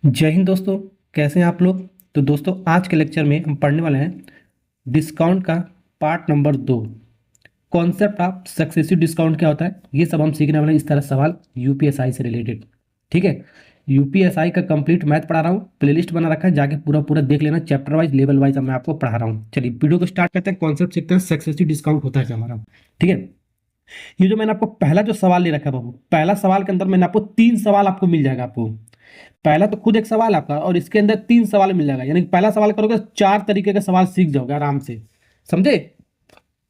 जय हिंद दोस्तों। कैसे हैं आप लोग। तो दोस्तों आज के लेक्चर में हम पढ़ने वाले हैं डिस्काउंट का part number 2। Concept of successive discount क्या होता है ये सब हम सीखने वाले हैं। इस तरह सवाल यूपीएसआई से रिलेटेड। ठीक है, यूपीएसआई का कंप्लीट मैथ पढ़ा रहा हूँ, प्लेलिस्ट बना रखा है, जाके पूरा पूरा देख लेना, चैप्टर वाइज लेवल वाइज मैं आपको पढ़ा रहा हूँ। चलिए वीडियो को स्टार्ट करते हैं। कॉन्सेप्ट सीखते हैं सक्सेसिव डिस्काउंट होता है क्या हमारा। ठीक है, ये जो मैंने आपको पहला जो सवाल ले रखा है बाबू, पहला सवाल के अंदर मैंने आपको 3 सवाल आपको मिल जाएगा। आपको पहला तो खुद एक सवाल आपका और इसके अंदर 3 सवाल मिल जाएगा, यानी पहला सवाल करोगे 4 तरीके के सवाल सीख जाओगे आराम से। समझे।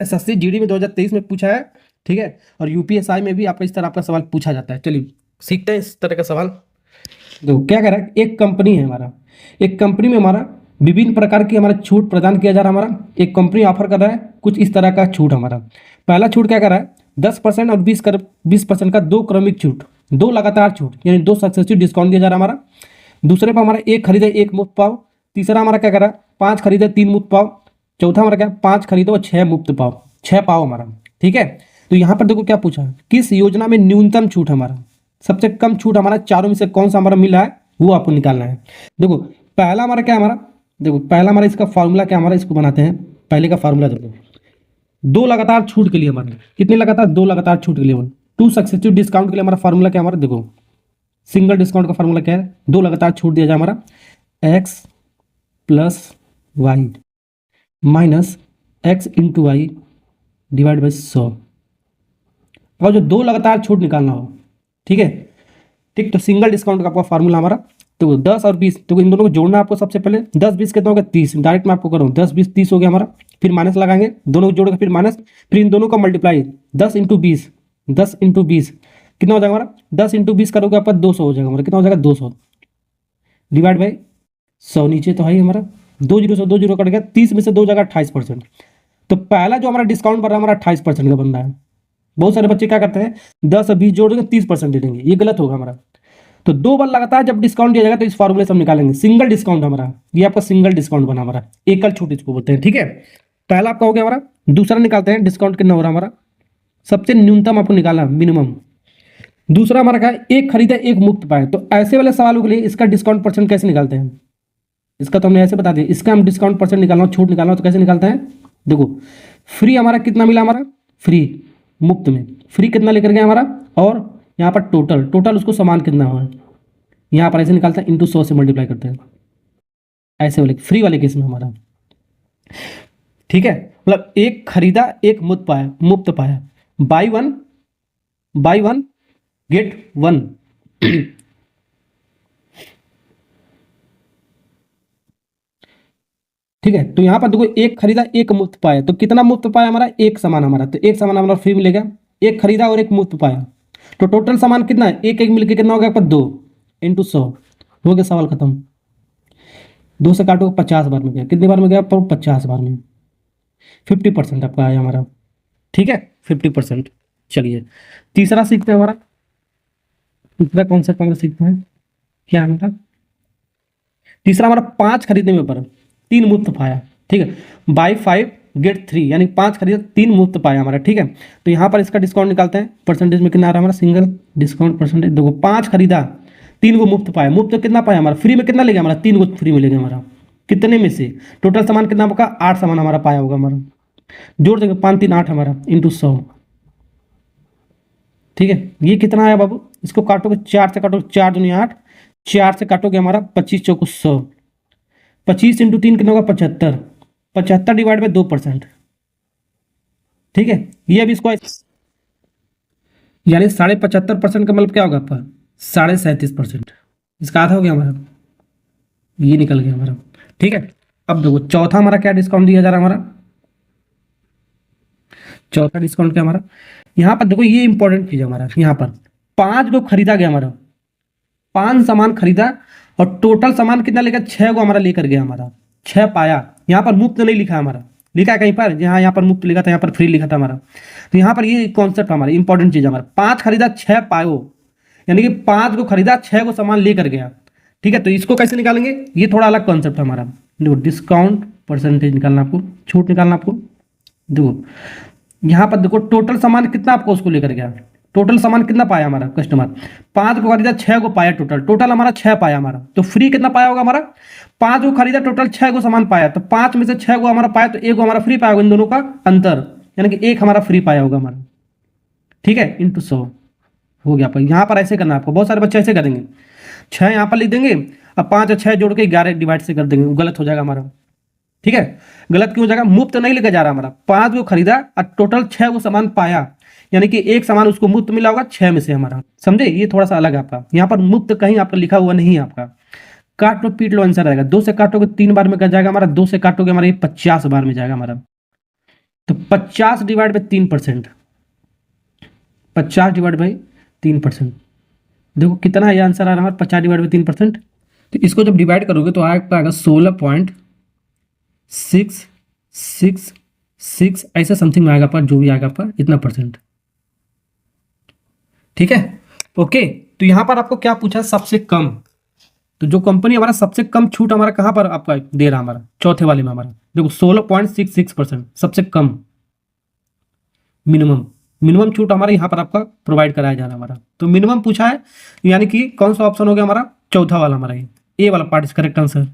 एसएससी जीडी में 2023 में पूछा है। ठीक है, और यूपीएसआई में भी आपका इस तरह आपका सवाल पूछा जाता है। चलिए सीखते हैं इस तरह का सवाल। देखो क्या कह रहा है, एक कंपनी है हमारा, एक कंपनी में हमारा विभिन्न प्रकार की हमारा छूट प्रदान किया जा रहा है। हमारा एक कंपनी ऑफर कर रहा है कुछ इस तरह का छूट। हमारा पहला छूट क्या कर रहा है, 10% और 20% का 2 क्रमिक छूट, 2 लगातार छूट, यानी 2 सक्सेसिव डिस्काउंट दिया जा रहा है हमारा। दूसरे पर हमारा 1 खरीदे 1 मुफ्त पाओ। तीसरा हमारा क्या कर रहा है, 5 खरीदे 3 मुफ्त पाओ। चौथा हमारा क्या, 5 खरीदो और 6 मुफ्त पाओ, 6 पाओ हमारा। ठीक है, तो यहाँ पर देखो क्या पूछा है, किस योजना में न्यूनतम छूट हमारा, सबसे कम छूट हमारा चारों में से कौन सा हमारा मिला है वो आपको निकालना है। देखो पहला हमारा क्या, हमारा देखो पहला हमारा इसका फार्मूला क्या, हमारा इसको बनाते हैं। पहले का फार्मूला देखो, 2 लगातार छूट के लिए हमारे कितने लगातार, 2 लगातार छूट के लिए 2 सक्सेसिव डिस्काउंट के लिए हमारा फार्मूला क्या, हमारा देखो सिंगल डिस्काउंट का फार्मूला क्या है, 2 लगातार छूट दिया जाए हमारा x plus y minus x into y divide by 100। और जो 2 लगातार छूट निकालना हो, ठीक है, ठीक, तो सिंगल डिस्काउंट का आपका फार्मूला हमारा तो 10 और 20, तो इन दोनों को जोड़ना है आपको। सबसे पहले 10 20 कितना होगा, 30। डायरेक्ट मैं आपको करूँ 10 20 30 हो गया हमारा, फिर माइनस लगाएंगे, दोनों को जोड़कर फिर माइनस, फिर इन दोनों का मल्टीप्लाई 10 इंटू 20, 10 इंटू 20 कितना हो जाएगा हमारा, 10 इंटू 20 करोगे आपका 200 हो जाएगा हमारा। कितना हो जाएगा 200 डिवाइड बाई 100, नीचे तो है ही हमारा 2 जीरो से 2 जीरो कट गया, 30 में से 2 जाएगा 28%। तो पहला जो हमारा डिस्काउंट बन रहा है हमारा 28% का बन रहा है। बहुत सारे बच्चे क्या करते हैं 10 और 20 जोड़ देंगे 30% दे देंगे, ये गलत होगा हमारा। तो 2 बार लगातार जब डिस्काउंट दिया जाएगा तो इस फॉर्मूले से हम निकालेंगे सिंगल डिस्काउंट हमारा, ये आपका सिंगल डिस्काउंट बना हमारा, एकल छूट इसको बोलते हैं। ठीक है, पहला आपका हो गया हमारा। दूसरा निकालते हैं डिस्काउंट कितना हो रहा है हमारा, सबसे न्यूनतम आपको निकालना मिनिमम। दूसरा हमारा क्या है, 1 खरीदा 1 मुफ्त पाए। तो ऐसे वाले सवालों के लिए इसका डिस्काउंट परसेंट कैसे निकालते हैं, इसका तो हमने ऐसे बता दिया, इसका हम डिस्काउंट परसेंट निकालना हो, छूट निकालना हो तो कैसे निकालते हैं। देखो फ्री हमारा कितना मिला, हमारा फ्री मुफ्त में फ्री कितना लेकर गया हमारा, और यहाँ पर टोटल टोटल उसको समान कितना हुआ, यहाँ पर ऐसे निकालते हैं इंटू 100 से मल्टीप्लाई करते हैं, ऐसे वाले फ्री वाले केस में हमारा। ठीक है, मतलब 1 खरीदा 1 मुफ्त पाया, बाई वन गेट 1। ठीक है, तो यहाँ पर देखो 1 खरीदा 1 मुफ्त पाया, तो कितना मुफ्त पाया हमारा, 1 सामान हमारा, तो 1 सामान हमारा फ्री मिलेगा। 1 खरीदा और 1 मुफ्त पाया, तो टोटल सामान कितना है, 1 मिलकर कितना हो गया आपका 2 इंटू 100 हो गया, सवाल खत्म। 2 से काटो 50 बार में गया, कितनी बार में गया, 50 बार में। 50% आपका आया हमारा। ठीक है, 50%। चलिए तीसरा सीखते हैं हमारा, तीसरा कॉन्सेप्ट हमारा सीखते हैं क्या है हमारा। तीसरा हमारा 5 खरीदने में पर 3 मुफ्त पाया। ठीक है, बाई 5 गेट 3, यानी 5 खरीदा 3 मुफ्त पाया हमारा। ठीक है, तो यहाँ पर इसका डिस्काउंट निकालते हैं, परसेंटेज में कितना आ रहा है हमारा, सिंगल डिस्काउंट परसेंटेज। देखो 5 खरीदा 3 को मुफ्त पाया, मुफ्त कितना पाया हमारा, फ्री में कितना ले गया हमारा, 3 को फ्री में ले गया हमारा। कितने में से टोटल सामान कितना होगा, 8 सामान हमारा पाया होगा हमारा। जोड़ देंगे 5 3 8 हमारा इंटू 100। ठीक है, ये कितना आया बाबू, इसको काटोगे 4 से काटोगे, 4 दूनी 8, 4 से काटोगे हमारा 25 चौको 100, 25 इंटू 3 कितना होगा 75, 75 डिवाइड बाई 2%। ठीक है, ये अभी इसको यानी 75.5% का मतलब क्या होगा आपका, 37.5%, इसका आधा हो गया हमारा, ये निकल गया हमारा। ठीक है, अब देखो चौथा हमारा क्या डिस्काउंट दिया जा रहा है हमारा, चौथा डिस्काउंट क्या हमारा, यहाँ पर देखो ये इंपॉर्टेंट चीज है हमारा। यहाँ पर 5 को खरीदा गया हमारा, 5 सामान खरीदा और टोटल सामान कितना लेकर 6 को हमारा लेकर गया हमारा, 6 पाया। यहाँ पर मुफ्त नहीं लिखा हमारा, लिखा है कहीं पर, जहाँ यहाँ पर मुफ्त लिखा था यहाँ पर फ्री लिखा था हमारा। तो यहाँ पर ये कॉन्सेप्ट हमारा इंपॉर्टेंट चीज हमारा, 5 खरीदा 6 पायो, यानी कि 5 को खरीदा 6 को सामान लेकर गया। ठीक है, तो इसको कैसे निकालेंगे, ये थोड़ा अलग कॉन्सेप्ट है हमारा। देखो डिस्काउंट परसेंटेज निकालना आपको, छूट निकालना आपको। देखो यहाँ पर देखो टोटल सामान कितना आपको उसको लेकर गया, टोटल सामान कितना पाया हमारा कस्टमर, 5 को खरीदा, 6 को पाया, टोटल टोटल हमारा 6 पाया हमारा, तो फ्री कितना पाया होगा हमारा, 5 को खरीदा, टोटल 6 को सामान पाया, तो 5 में से 6 को हमारा पाया, तो 1 को हमारा फ्री पाया होगा, इन दोनों का अंतर, यानी कि 1 हमारा फ्री पाया होगा हमारा, ठीक है, इंटू 100 हो गया। पर यहाँ पर ऐसे करना है आपको, बहुत सारे बच्चे ऐसे करेंगे, 6 यहाँ पर लिख देंगे, अब 5 और 6 जोड़ के 11 डिवाइड से कर देंगे, वो गलत हो जाएगा हमारा, ठीक है। गलत क्यों हो जाएगा, मुफ्त नहीं लेके जा रहा हमारा, 5 को खरीदा और टोटल 6 को सामान पाया, यानी कि एक सामान उसको मुफ्त मिला होगा 6 में से हमारा, समझे, ये थोड़ा सा अलग है आपका, यहाँ पर मुफ्त कहीं आपका लिखा हुआ नहीं है आपका। काट लो पीट लो आंसर आएगा, 2 से काटोगे 3 बार में कट जाएगा हमारा, 2 से काटोगे हमारा ये 50 बार में जाएगा हमारा, तो 50 डिवाइड बाई 3%, 50 डिवाइड बाई 3%, देखो कितना ये आंसर आ रहा है हमारा 50 डिवाइड बाई 3%। तो इसको जब डिवाइड करोगे तो आएगा 16.666 ऐसा समथिंग में आएगा पर, जो भी आएगा पर इतना परसेंट, ठीक है, ओके। तो यहां पर आपको क्या पूछा, सबसे कम, तो जो कंपनी हमारा सबसे कम छूट हमारा कहां पर आपका दे रहा हमारा, चौथे वाले में हमारा देखो 16.66% सबसे कम, मिनिमम छूट हमारा यहाँ पर आपका प्रोवाइड कराया जा रहा है हमारा, तो मिनिमम पूछा है, यानी कि कौन सा ऑप्शन हो गया हमारा, चौथा वाला हमारा, ए वाला part is correct answer,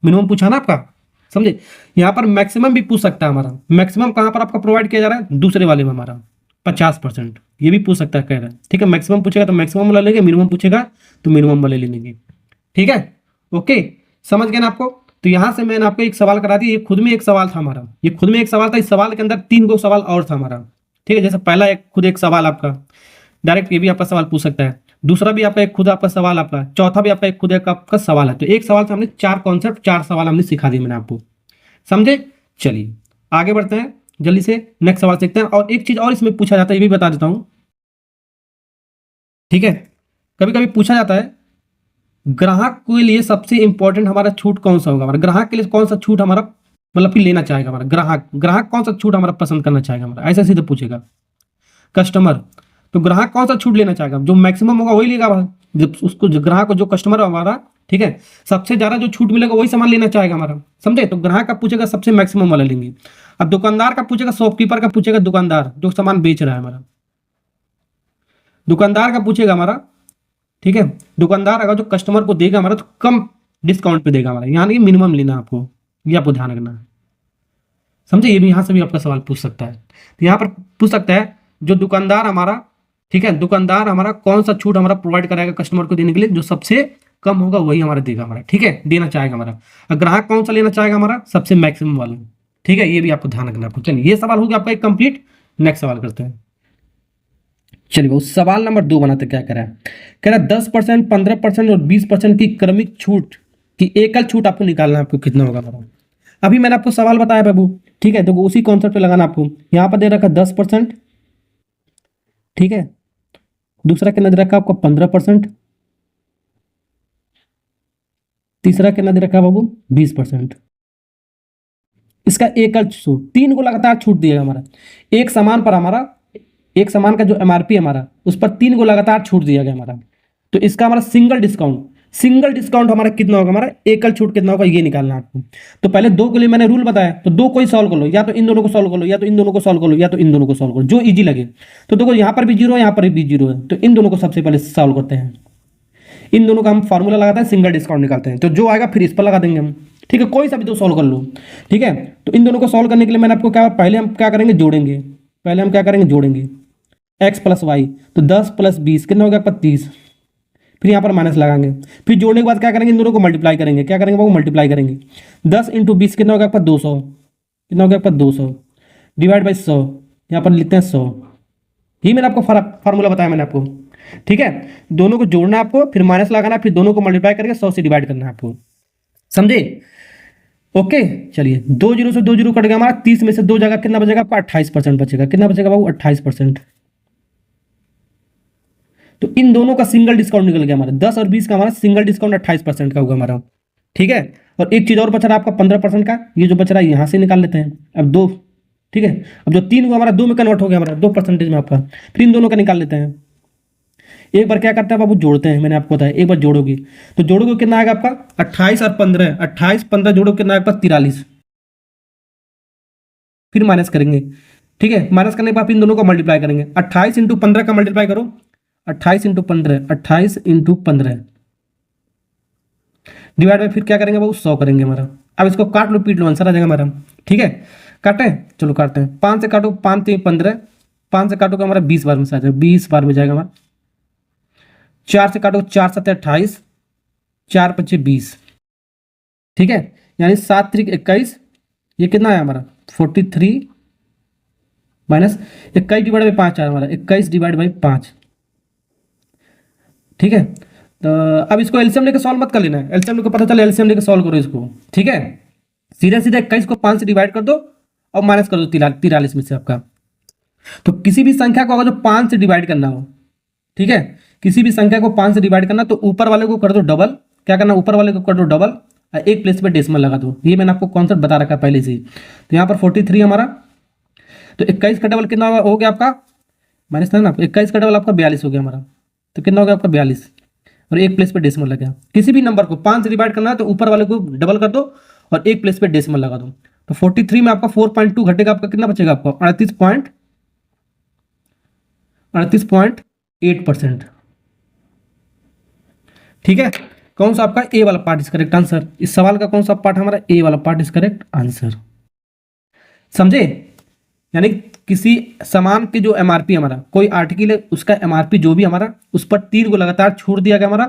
minimum पूछा ना आपका, समझे। यहाँ पर मैक्सिमम भी पूछ सकता है हमारा, मैक्सिमम कहाँ पर आपका प्रोवाइड किया जा रहा है, दूसरे वाले में हमारा 50%, ये भी पूछ सकता है, कह रहा है, ठीक है। मैक्सिमम पूछेगा तो मैक्सिमम वाला लेंगे, मिनिमम पूछेगा तो मिनिमम वाले ले लेंगे, ठीक है, ओके, समझ गए ना आपको। तो यहाँ से मैंने आपको एक सवाल करा दिया, ये खुद में एक सवाल था हमारा, ये खुद में एक सवाल था, इस सवाल के अंदर 3 गो सवाल और था हमारा, ठीक है। जैसे पहला खुद एक सवाल आपका डायरेक्ट, ये भी आपका सवाल पूछ सकता है, दूसरा भी आपका एक खुद आपका सवाल आपका, चौथा भी आपका एक खुद एक आपका सवाल है। तो एक सवाल से हमने 4 कॉन्सेप्ट 4 सवाल हमने सिखा दिए मैंने आपको, समझे। चलिए आगे बढ़ते हैं जल्दी से, नेक्स्ट सवाल सीखते हैं। और एक चीज और इसमें पूछा जाता है, ये भी बता देता हूं, ठीक है। कभी कभी पूछा जाता है ग्राहक के लिए सबसे इंपॉर्टेंट हमारा छूट कौन सा होगा, हमारा ग्राहक के लिए कौन सा छूट हमारा मतलब कि लेना चाहेगा हमारा ग्राहक कौन सा छूट हमारा पसंद करना चाहेगा हमारा, ऐसा सीधे पूछेगा कस्टमर। तो ग्राहक कौन सा छूट लेना चाहेगा, जो मैक्सिमम होगा वही लेगा, जब उसको जो ग्राहक को जो कस्टमर हमारा, ठीक है, सबसे ज्यादा जो छूट मिलेगा वही सामान लेना चाहेगा हमारा, समझे। तो ग्राहक का पूछेगा सबसे मैक्सिमम वाला लेंगे। अब दुकानदार का पूछेगा, शॉपकीपर का पूछेगा, दुकानदार जो सामान बेच रहा है हमारा, दुकानदार का पूछेगा हमारा, ठीक है। दुकानदार अगर जो कस्टमर को देगा हमारा तो कम डिस्काउंट पे देगा हमारा, यानी कि मिनिमम लेना आपको, ये आपको ध्यान रखना है, समझे। ये भी यहाँ से भी आपका सवाल पूछ सकता है, तो यहाँ पर पूछ सकता है जो दुकानदार हमारा, ठीक है, दुकानदार हमारा कौन सा छूट हमारा प्रोवाइड कराएगा कस्टमर को देने के लिए, जो सबसे कम होगा वही हमारा देगा हमारा, ठीक है, देना चाहेगा हमारा। और ग्राहक कौन सा लेना चाहेगा हमारा, सबसे मैक्सिमम वाला, ठीक है, ये भी आपको ध्यान रखना है आपको। चलिए ये सवाल हो गया आपका एक कंप्लीट, नेक्स्ट सवाल करते हैं। चलिए वो सवाल नंबर 2 बनाते, क्या कह रहा है, कह रहा है 10%, 15% और 20% की क्रमिक छूट की एकल छूट आपको निकालना है, आपको कितना होगा हमारा। अभी मैंने आपको सवाल बताया बाबू, ठीक है, तो उसी कॉन्सेप्ट पे लगाना आपको। यहाँ पर दे रखा 10%, ठीक है, दूसरा कितना दे रखा आपको 15%, तीसरा कितना दे रखा बाबू 20%। इसका एकल छूट, 3 को लगातार छूट दिया हमारा, एक सामान पर हमारा, एक सामान का जो एमआरपी हमारा उस पर 3 को लगातार छूट दिया गया हमारा। तो इसका हमारा सिंगल डिस्काउंट हमारा कितना होगा, हमारा एकल छूट कितना होगा, ये निकालना है आपको। तो पहले 2 के लिए मैंने रूल बताया, तो 2 को ही सॉल्व कर लो, या तो इन दोनों को सॉल्व कर लो, या तो इन दोनों को सॉल्व कर लो, या तो इन दोनों को सॉल्व करो, जो इजी लगे। तो देखो यहाँ पर भी 0 है, यहाँ पर भी 0 है, तो इन दोनों को सबसे पहले सॉल्व करते हैं, इन दोनों का हम फॉर्मूला लगाते हैं, सिंगल डिस्काउंट निकालते हैं, तो जो आएगा फिर इस पर लगा देंगे हम, ठीक है, कोई सा भी दो सॉल्व कर लो, ठीक है। तो इन दोनों को सॉल्व करने के लिए मैंने आपको क्या, पहले हम क्या करेंगे, जोड़ेंगे, पहले हम क्या करेंगे, जोड़ेंगे x प्लस वाई, तो 10 प्लस 20 कितना हो गया आपका 30, फिर यहाँ पर माइनस लगाएंगे, फिर जोड़ने के बाद क्या करेंगे, इन दोनों को मल्टीप्लाई करेंगे, क्या करेंगे वो मल्टीप्लाई करेंगे, 10 इंटू 20 कितना हो गया आपका 200, कितना हो गया आपका 200 डिवाइड बाई 100, यहाँ पर लिखते हैं 100, ही मैंने आपको फार्मूला बताया मैंने आपको, ठीक है। दोनों को जोड़ना है आपको, फिर माइनस लगाना, फिर दोनों को मल्टीप्लाई करके 100 से डिवाइड करना है आपको, समझे, ओके। चलिए 2 0 से 2 0 कट गया हमारा, 30 में से 2 जगह कितना बचेगा आपका 28% बचेगा, कितना बचेगा बाबू 28%। तो इन दोनों का सिंगल डिस्काउंट निकल गया हमारा, 10 और 20 का हमारा सिंगल डिस्काउंट 28% का होगा हमारा, ठीक है। और एक चीज और बच रहा है आपका 15% का, ये जो बच रहा है यहां से निकाल लेते हैं, अब 2, ठीक है, अब जो 3 हुआ हमारा 2 में कन्वर्ट हो गया हमारा, 2% में आपका, फिर इन दोनों का निकाल लेते हैं। एक बार क्या करते हैं बाबू, जोड़ते हैं, मैंने आपको बताया एक बार जोड़ोगे तो जोड़ोगे कितना आएगा आपका 28 और 15, 28 15 जोड़ो कितना आएगा 43, फिर माइनस करेंगे, ठीक है, माइनस करने के बाद इन दोनों को मल्टीप्लाई करेंगे। 28 इंटू 15 का मल्टीप्लाई करो, 28 इंटू 15, 28 इंटू 15 डिवाइड बाई फिर क्या करेंगे वो 100 करेंगे हमारा। अब इसको काट लो, पीट लो, आंसर आ जाएगा हमारा। ठीक है, काटें, चलो काटते हैं। 5 से काटो, 5 3 15, 5 से काटोगे हमारा 20 बार में से आ जाएगा, 20 बार में जाएगा हमारा। 4 से काटो, 4 7 28, 4 5 20। ठीक है, यानी 7 3 21, ये कितना है हमारा 43 माइनस 21 डिवाइड बाई 5 है हमारा 21 डिवाइड बाई 5। ठीक है, तो अब इसको एलसीएम लेके सॉल्व मत कर लेना है, एलसीएम लेके पता चले एलसीएम लेके सॉल्व करो इसको। ठीक है, सीधे सीधे 21 को 5 से डिवाइड कर दो और माइनस कर दो 43 में से आपका। तो किसी भी संख्या को अगर जो 5 से डिवाइड करना हो, ठीक है, किसी भी संख्या को 5 से डिवाइड करना तो ऊपर वाले को कर दो डबल। क्या करना, ऊपर वाले को कर दो डबल, एक प्लेस पे डेसिमल लगा दो। ये मैंने आपको कॉन्सेप्ट बता रखा है पहले से ही। तो यहाँ पर 43 हमारा, तो 21 का डबल कितना हो गया आपका, माइनस था ना, 21 का डबल आपका 42 हो गया हमारा। तो कितना हो गया आपका 42, और एक प्लेस पे डेसिमल लगा। किसी भी नंबर को 5 से डिवाइड करना है तो ऊपर वाले को डबल कर दो और एक प्लेस पे डेसिमल लगा दो। तो 43 में आपका 4.2 घटेगा, आपका कितना बचेगा, आपको 38.8%। ठीक है, कौन सा आपका ए वाला पार्ट इज करेक्ट आंसर। इस सवाल का कौन सा पार्ट हमारा, ए वाला पार्ट इज करेक्ट आंसर। समझे, यानी किसी सामान के जो एमआरपी हमारा, कोई आर्टिकल है उसका एमआरपी जो भी हमारा, उस पर 3 को लगातार छूट दिया गया हमारा,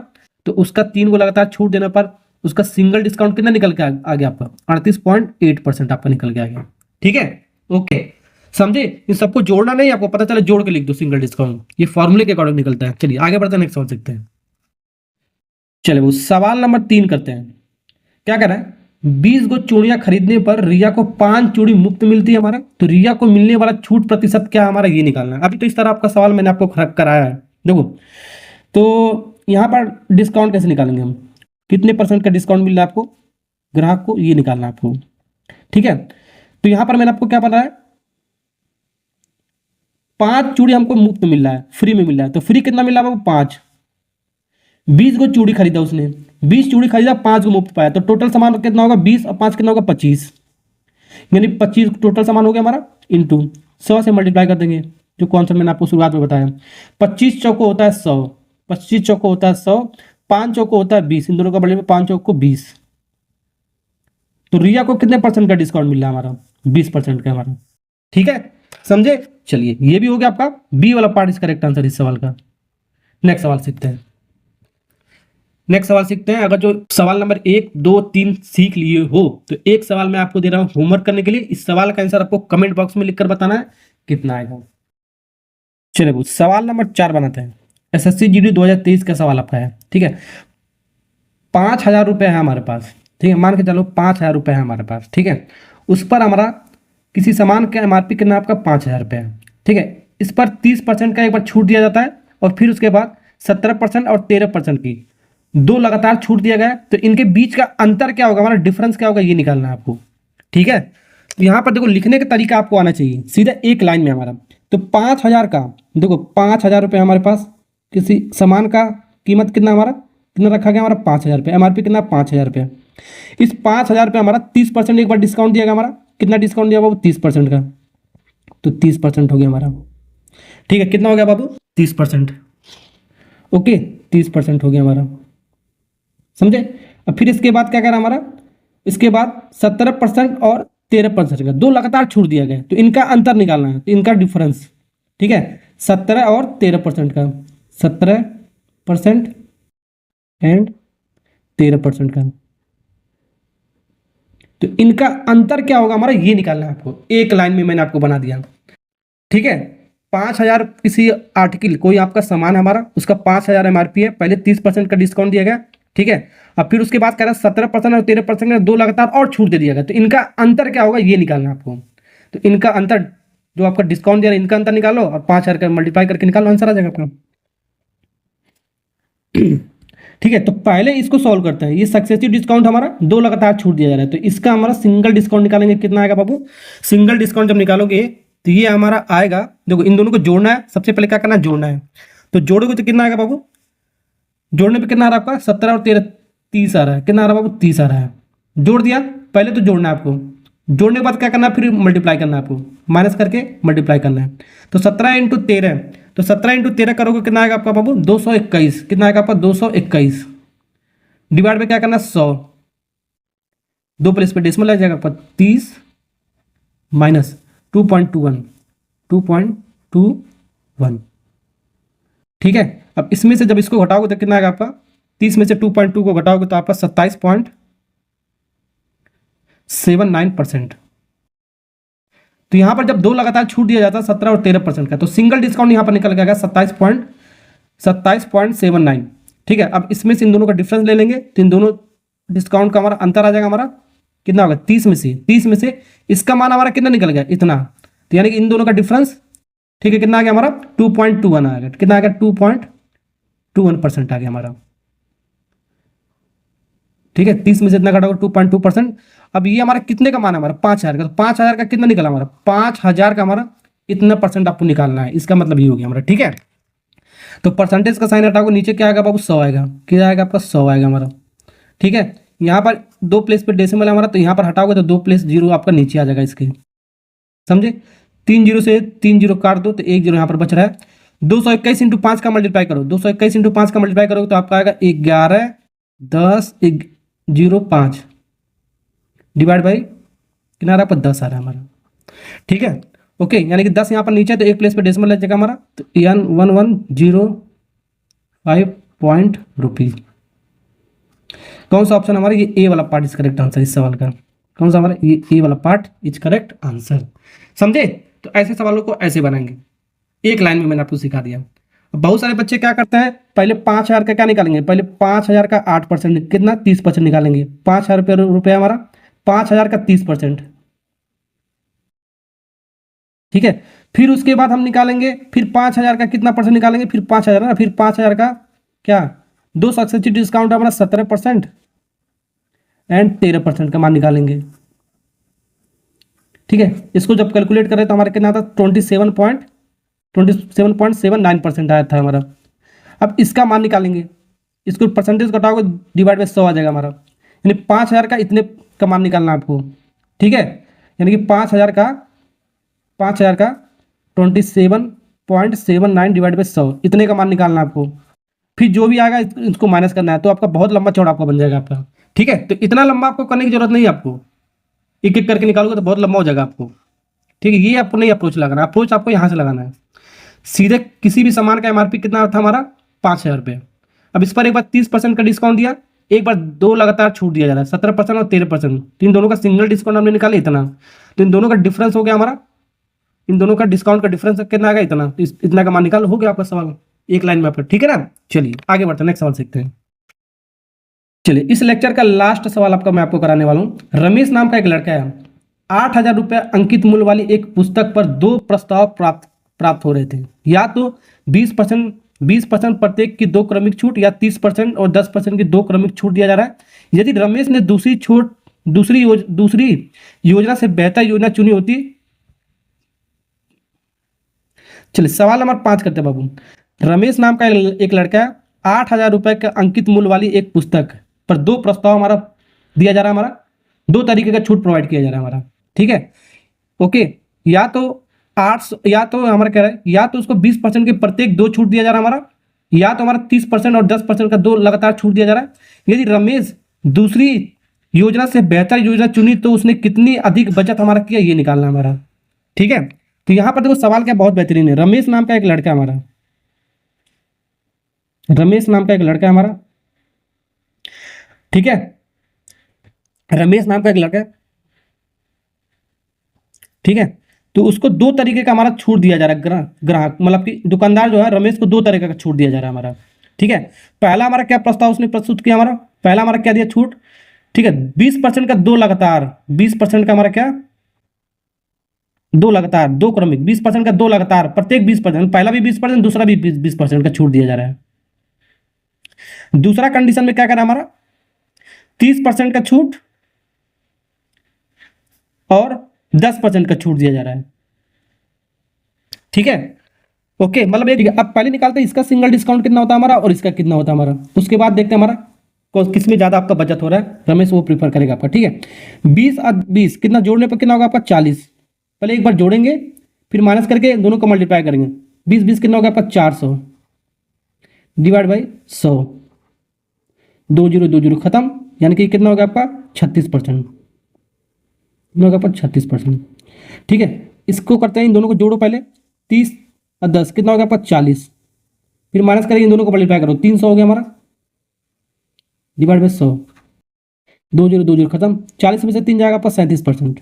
तो उसका 3 को लगातार छूट देने पर उसका सिंगल डिस्काउंट कितना निकल के आ गया आपका 38.8% आपका निकल के आ गया। ठीक है, ओके, समझे। इन सबको जोड़ना नहीं, आपको पता चले जोड़ के लिख दो सिंगल डिस्काउंट, ये फॉर्मूले के अकॉर्डिंग निकलता है। चलिए आगे बढ़ते हैं, नेक्स्ट सवाल सीखते हैं। चलिए वो सवाल नंबर 3 करते हैं। क्या कह रहा है, 20 गो चूड़ियां खरीदने पर रिया को 5 चूड़ी मुफ्त मिलती है हमारा, तो रिया को मिलने वाला छूट प्रतिशत क्या हमारा, ये निकालना है। अभी तो इस तरह आपका सवाल मैंने आपको कराया है। देखो, तो यहाँ पर डिस्काउंट कैसे निकालेंगे हम, कितने % का डिस्काउंट मिल रहा है आपको ग्राहक को, ये निकालना है आपको। ठीक है, तो यहाँ पर मैंने आपको क्या बताया, 5 चूड़ी हमको मुफ्त मिल रहा है, फ्री में मिल रहा है। तो फ्री कितना मिल रहा है आपको 5, 20 को चूड़ी खरीदा उसने, 20 चूड़ी खरीदा, 5 को मुफ्त पाया, तो टोटल सामान कितना होगा 20 और 5 कितना होगा 25, यानी 25 टोटल सामान हो गया हमारा, इंटू 100 से मल्टीप्लाई कर देंगे, जो कॉन्सेप्ट मैंने आपको शुरुआत में बताया। 25 चौको होता है 100, 25 चौको होता है 100, 5 चौको होता है 20, इन दोनों का बढ़ेगा 5 चौको को 20। तो रिया को कितने % का डिस्काउंट मिल रहा है हमारा, 20% का हमारा। ठीक है, समझे। चलिए ये भी हो गया आपका बी वाला पार्ट इज करेक्ट आंसर इस सवाल का। नेक्स्ट सवाल सीखते हैं। नेक्स्ट सवाल सीखते हैं। अगर जो सवाल नंबर 1 2 3 सीख लिए हो तो एक सवाल मैं आपको दे रहा हूं होमवर्क करने के लिए। इस सवाल का आंसर आपको कमेंट बॉक्स में लिखकर बताना है कितना आएगा। चलिए वो सवाल नंबर 4 बनाते हैं। एसएससी जीडी 2023 का सवाल आपका है। ठीक है, 5,000 रुपये है हमारे पास। ठीक है, मान के चलो 5,000 रुपये है हमारे पास। ठीक है, उस पर हमारा किसी सामान का एमआरपी कितना आपका 5,000 रुपये है। ठीक है, इस पर 30% का एक बार छूट दिया जाता है और फिर उसके बाद 17% और 13% की दो लगातार छूट दिया गया है। तो इनके बीच का अंतर क्या होगा, हमारा डिफरेंस क्या होगा, ये निकालना है आपको। ठीक है, तो यहाँ पर देखो लिखने का तरीका आपको आना चाहिए सीधा एक लाइन में हमारा। तो 5,000 का, देखो 5,000 रुपये हमारे पास, किसी सामान का कीमत कितना हमारा कितना रखा गया हमारा 5,000 रुपये, एमआरपी कितना 5,000 रुपये। इस 5,000 रुपये हमारा 30% एक बार डिस्काउंट दिया गया हमारा, कितना डिस्काउंट दिया बाबू 30% का, तो 30% हो गया हमारा। ठीक है, कितना हो गया बाबू 30%। ओके, 30% हो गया हमारा, समझे। अब फिर इसके बाद क्या कह रहा हमारा, इसके बाद 17% और 13% का दो लगातार छूट दिया गया, तो इनका अंतर निकालना है, तो इनका डिफरेंस। ठीक है, 17 और 13% का, 17% एंड 13% का, तो इनका अंतर क्या होगा हमारा, ये निकालना है आपको। एक लाइन में मैंने आपको बना दिया। ठीक है, 5,000 किसी आर्टिकल, कोई आपका सामान हमारा, उसका 5,000 एमआरपी है, पहले 30% का डिस्काउंट दिया गया। ठीक है, अब फिर उसके बाद कह रहा है 17% और 13% का दो लगातार और छूट दे दिया गया, तो इनका अंतर क्या होगा ये निकालना है आपको। तो इनका अंतर जो आपका डिस्काउंट दिया है, इनका अंतर निकालो और 5,000 का मल्टीप्लाई करके निकालो, आंसर आ जाएगा आपका। ठीक है, तो पहले इसको सॉल्व करते हैं। ये सक्सेसिव डिस्काउंट हमारा दो लगातार छूट दिया जा रहा है, तो इसका हमारा सिंगल डिस्काउंट निकालेंगे, कितना आएगा बाबू। सिंगल डिस्काउंट जब निकालोगे तो ये हमारा आएगा, देखो इन दोनों को जोड़ना है, सबसे पहले क्या करना है, जोड़ना है। तो जोड़ोगे तो कितना आएगा बाबू, जोड़ने पे कितना आ रहा है आपका 17 और 13 30 आ रहा है, कितना आ रहा है बाबू 30 आ रहा है। जोड़ दिया, पहले तो जोड़ना है आपको, जोड़ने के बाद क्या करना है, फिर मल्टीप्लाई करना है आपको, माइनस करके मल्टीप्लाई करना है। तो 17 × 13, तो 17 × 13 करोगे कितना आएगा आपका बाबू, 221। कितना आएगा आपका, 221। डिवाइड में क्या करना है, 100, 2 प्लेस पे डेसिमल लग जाएगा आपका, 30 माइनस 2.21, 2.21। ठीक है, अब इसमें से जब इसको घटाओगे तो कितना आएगा आपका, 30 में से 2.2 को घटाओगे तो आपका 27.79%। तो यहां पर जब दो लगातार छूट दिया जाता है 17 और 13% का, तो सिंगल डिस्काउंट यहां पर निकल के आएगा 27.79। ठीक है, अब इसमें से इन दोनों का डिफरेंस ले लेंगे, तो इन दोनों डिस्काउंट का हमारा अंतर आ जाएगा, हमारा कितना होगा, 30 में से इसका मान हमारा कितना निकल गया, इतना। तो यानी कि इन दोनों का डिफरेंस, ठीक है, कितना आ गया हमारा, 2.21 आ गया। कितना आ गया, 2.21% आ गया हमारा। ठीक है, 30 में से इतना घटाओगे 2.2%। अब ये हमारा कितने का मान है, हमारा 5000 का। तो 5000 का कितना निकला हमारा, 5000 का हमारा इतना परसेंट आपको निकालना है। इसका मतलब ये हो गया हमारा। ठीक है, तो परसेंटेज का साइन हटाओगे, नीचे क्या आएगा बाबू, 100 आएगा। क्या आएगा आपका, 100 आएगा हमारा। ठीक है, यहाँ पर 2 प्लेस पे डेसिमल है हमारा, तो यहाँ पर हटाओगे तो 2 प्लेस 0 आपका नीचे आ जाएगा इसके, समझे। 3 0 से 3 0 काट दो तो 1 0 यहाँ पर बच रहा है। 221 × 5 का मल्टीप्लाई करो, 221 × 5 का मल्टीप्लाई करोगे तो आपका आएगा 11 10 05 डिवाइड बाई कितना आ रहा है, 10 आ रहा है हमारा। ठीक है, ओके, यानी कि 10 यहाँ पर नीचे है तो एक प्लेस पे डेसिमल लग जाएगा हमारा, तो 1105 पॉइंट रुपीज। कौन सा ऑप्शन हमारा, ये ए वाला पार्ट इज करेक्ट आंसर इस सवाल का। कौन सा हमारा, ये ए वाला पार्ट इज करेक्ट आंसर। समझे, तो ऐसे सवालों को ऐसे बनाएंगे, एक लाइन में मैंने आपको सिखा दिया। बहुत सारे बच्चे क्या करते हैं, पहले 5000 का क्या निकालेंगे, पहले 5000 का 8% कितना, 30% निकालेंगे। 5000 रुपये हमारा, 5000 का 30%। ठीक है, फिर उसके बाद हम निकालेंगे, फिर 5000 का कितना परसेंट निकालेंगे, फिर 5000 ना, फिर 5000 का क्या, 2 सक्सेसिव डिस्काउंट हमारा 17% एंड 13% का मान निकालेंगे। ठीक है, इसको जब कैलकुलेट करें तो हमारा कितना आता, 27.79% आया था हमारा। अब इसका मान निकालेंगे, इसको परसेंटेज घटाओगे डिवाइड बाई 100 आ जाएगा हमारा, यानी 5000 का इतने का मान निकालना आपको। ठीक है, यानी कि 5000 का 27.79 डिवाइड बाई 100 इतने का मान निकालना है आपको। फिर जो भी आएगा इसको माइनस करना है, तो आपका बहुत लंबा चौड़ा आपका बन जाएगा आपका। ठीक है, तो इतना लंबा आपको करने की जरूरत नहीं है, आपको एक एक करके निकालोगे तो बहुत लंबा हो जाएगा आपको। ठीक है, ये आपको नहीं अप्रोच लगाना, अप्रोच आपको यहाँ से लगाना है सीधे। किसी भी सामान का एमआरपी कितना था हमारा, 5000 रुपये। अब इस पर एक बार 30% का डिस्काउंट दिया, एक बार दो लगातार छूट दिया जा रहा है, 17% और 13%। तो इन दोनों का सिंगल डिस्काउंट हमने निकाला इतना, तो इन दोनों का डिफरेंस हो गया हमारा, इन दोनों का डिस्काउंट का डिफरेंस कितना आ गया, इतना। तो इतना का मान निकाल, हो गया आपका सवाल एक लाइन में आपका। ठीक है ना, चलिए आगे बढ़ते हैं, नेक्स्ट सवाल सीखते हैं। चलिए, इस लेक्चर का लास्ट सवाल आपका मैं आपको कराने वाला हूँ। रमेश नाम का एक लड़का है, 8000 रुपये अंकित मूल्य वाली एक पुस्तक पर 2 प्रस्ताव प्राप्त हो रहे थे। या तो 20% प्रत्येक की 2 क्रमिक छूट, या 30% और 10% की 2 क्रमिक छूट दिया जा रहा है। यदि रमेश ने दूसरी योजना से बेहतर योजना चुनी होती। चलिए, सवाल नंबर 5 करते हैं बाबू। रमेश नाम का एक लड़का है, 8000 रुपये का अंकित मूल्य वाली एक पुस्तक पर 2 प्रस्ताव हमारा दिया जा रहा है, हमारा 2 तरीके का छूट प्रोवाइड किया जा रहा है हमारा। ठीक है, ओके, या तो 800, या तो हमारा कह रहा है, या तो उसको 20% के प्रत्येक 2 छूट दिया जा रहा है हमारा, या तो हमारा 30% और 10% का 2 लगातार छूट दिया जा रहा है। यदि रमेश दूसरी योजना से बेहतर योजना चुनी तो उसने कितनी अधिक बचत हमारा किया, ये निकालना है हमारा। ठीक है, तो यहां पर देखो सवाल क्या बहुत बेहतरीन है। रमेश नाम का एक लड़का हमारा, रमेश नाम का एक लड़का है हमारा। ठीक है, रमेश नाम का एक लड़का है। ठीक है, तो उसको 2 तरीके का हमारा छूट दिया जा रहा है, ग्राहक मतलब कि दुकानदार जो है रमेश को 2 तरीके का छूट दिया जा रहा है हमारा। ठीक है, पहला हमारा क्या प्रस्ताव उसने प्रस्तुत किया हमारा, पहला हमारा क्या दिया छूट। ठीक है, 20% का 2 लगातार, 20% का हमारा क्या, 2 लगातार 2 क्रमिक, 20% का 2 लगातार प्रत्येक 20%, पहला भी 20%, दूसरा भी 20% का छूट दिया जा रहा है। दूसरा कंडीशन में क्या करा हमारा, 30% का छूट और 10% का छूट दिया जा रहा है। ठीक है, ओके, मतलब एक। अब पहले निकालते हैं इसका सिंगल डिस्काउंट कितना होता है हमारा और इसका कितना होता है हमारा, उसके बाद देखते हैं हमारा किस में ज़्यादा आपका बचत हो रहा है, रमेश वो प्रीफर करेगा आपका। ठीक है, 20 और 20 कितना जोड़ने पर कितना होगा आपका 40। पहले एक बार जोड़ेंगे फिर माइनस करके दोनों को मल्टीप्लाई करेंगे। 20 20 कितना होगा आपका 400 डिवाइड बाई 100, 2 0 2 0 खत्म, यानी कि कितना होगा आपका 36%, कितना होगा आपका 36%। ठीक है, इसको करते हैं, इन दोनों को जोड़ो पहले, 30 और 10 कितना होगा आपका 40, फिर माइनस करेंगे, इन दोनों को मल्टीप्लाई करो, 300 हो गया हमारा डिवाइड बाई 100, 2 0 2 0 खत्म, 40 में से 3 जाएगा आपका 37%।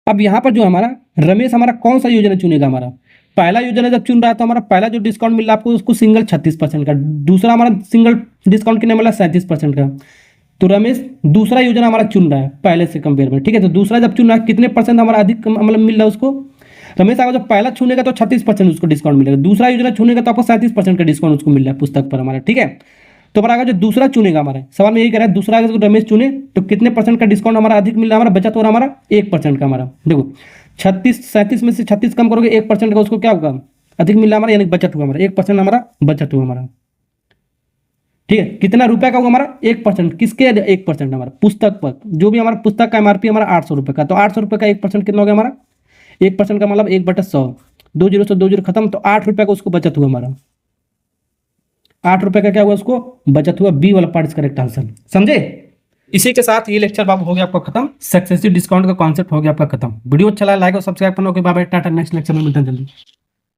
अब यहाँ पर जो हमारा रमेश हमारा कौन सा योजना चुनेगा, हमारा पहला योजना जब चुन रहा है तो हमारा पहला जो डिस्काउंट मिल रहा है आपको उसको सिंगल 36% का, दूसरा हमारा सिंगल डिस्काउंट कितना मिला 37% का। तो रमेश दूसरा योजना हमारा चुन रहा है पहले से कंपेयर में। ठीक है, तो दूसरा जब चुन रहा है कितने परसेंट हमारा अधिक मतलब मिल रहा है उसको, रमेश अगर जब पहला छूनेगा तो 36% उसको डिस्काउंट मिलेगा, दूसरा योजना छूनेगा तो आपको 37% का डिस्काउंट उसको मिल रहा है पुस्तक पर हमारा। ठीक है, तो हमारा अगर जो दूसरा चुनेगा, हमारे सवाल में यही कह रहा है, दूसरा अगर रमेश चुने तो कितने परसेंट का डिस्काउंट हमारा अधिक मिल रहा है, हमारा बचत हो रहा है हमारा 1% का। हमारा देखो 37 में से 36 कम करोगे 1% का, उसको क्या होगा अधिक मिल रहा है हमारा, यानी बचत हुआ हमारा 1% हमारा बचत हुआ हमारा। ठीक है, कितना रुपए का होगा हमारा 1%, किसके 1% हमारा पुस्तक पर, जो भी हमारा पुस्तक का एमआरपी हमारा 800 रुपये का, तो 800 रुपये का 1% कितना हो गया हमारा 1% का मतलब 1/100, 2 0 से 2 0 खत्म, तो 8 रुपये का उसको बचत हुआ हमारा, 8 रुपये का क्या हुआ उसको बचत हुआ। बी वाला पार्ट करेक्ट आंसर, समझे। इसी के साथ ये लेक्चर बाबू हो गया आपका खत्म, सक्सेसिव डिस्काउंट का कॉन्सेप्ट हो गया आपका खत्म। वीडियो अच्छा लगा लाइक और सब्सक्राइब करना। Okay bye bye, tata, next lecture में मिलते हैं जल्दी।